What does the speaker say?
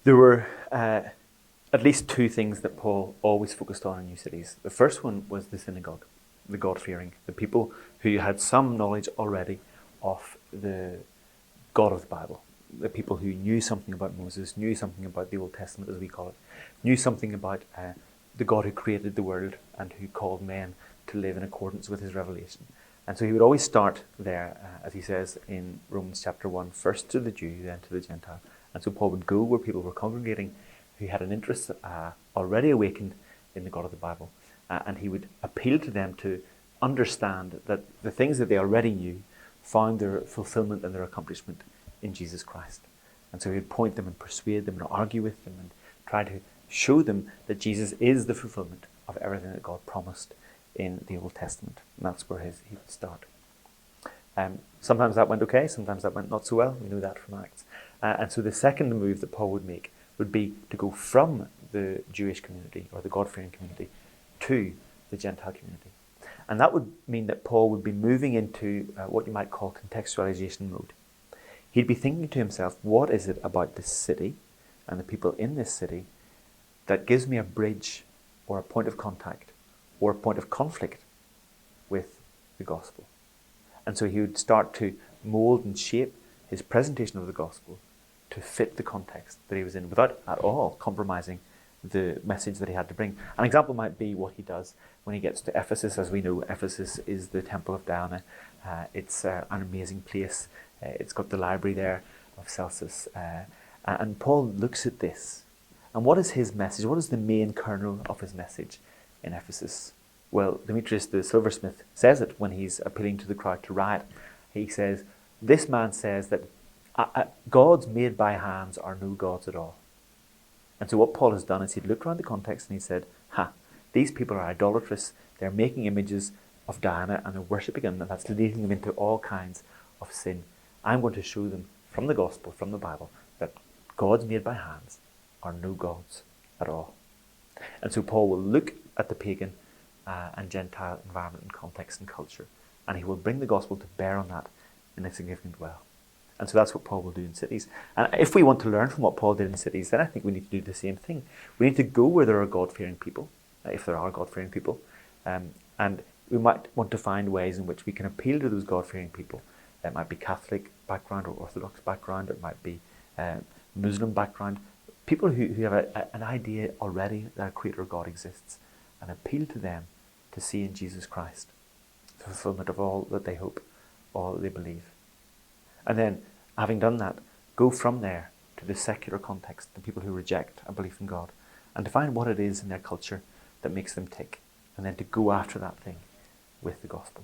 There were at least two things that Paul always focused on in new cities. The first one was the synagogue, the God-fearing, the people who had some knowledge already of the God of the Bible, the people who knew something about Moses, knew something about the Old Testament, as we call it, knew something about the God who created the world and who called men to live in accordance with his revelation. And so he would always start there, as he says in Romans chapter 1, first to the Jew, then to the Gentile. And so Paul would go where people were congregating who had an interest already awakened in the God of the Bible. And he would appeal to them to understand that the things that they already knew found their fulfillment and their accomplishment in Jesus Christ. And so he would point them and persuade them and argue with them and try to show them that Jesus is the fulfillment of everything that God promised in the Old Testament. And that's where he would start. Sometimes that went okay, sometimes that went not so well. We know that from Acts. And so the second move that Paul would make would be to go from the Jewish community or the God-fearing community to the Gentile community. And that would mean that Paul would be moving into what you might call contextualization mode. He'd be thinking to himself, what is it about this city and the people in this city that gives me a bridge or a point of contact or a point of conflict with the gospel? And so he would start to mould and shape his presentation of the gospel to fit the context that he was in without at all compromising the message that he had to bring. An example might be what he does when he gets to Ephesus. As we know, Ephesus is the temple of Diana. It's an amazing place. It's got the library there of Celsus. And Paul looks at this. And what is his message? What is the main kernel of his message in Ephesus? Well, Demetrius the silversmith says it when he's appealing to the crowd to riot. He says, this man says that gods made by hands are no gods at all. And so what Paul has done is he'd looked around the context and he said, these people are idolatrous. They're making images of Diana and they're worshipping them, and that's leading them into all kinds of sin. I'm going to show them from the gospel, from the Bible, that gods made by hands are no gods at all. And so Paul will look at the pagan and Gentile environment and context and culture, and he will bring the gospel to bear on that in a significant way. And so that's what Paul will do in cities. And if we want to learn from what Paul did in cities, then I think we need to do the same thing. We need to go where there are God-fearing people, if there are God-fearing people, and we might want to find ways in which we can appeal to those God-fearing people. It might be Catholic background or Orthodox background, it might be Muslim background, people who have an idea already that a creator God exists, and appeal to them to see in Jesus Christ the fulfillment of all that they hope, all that they believe. And then, having done that, go from there to the secular context, the people who reject a belief in God, and to find what it is in their culture that makes them tick, and then to go after that thing with the gospel.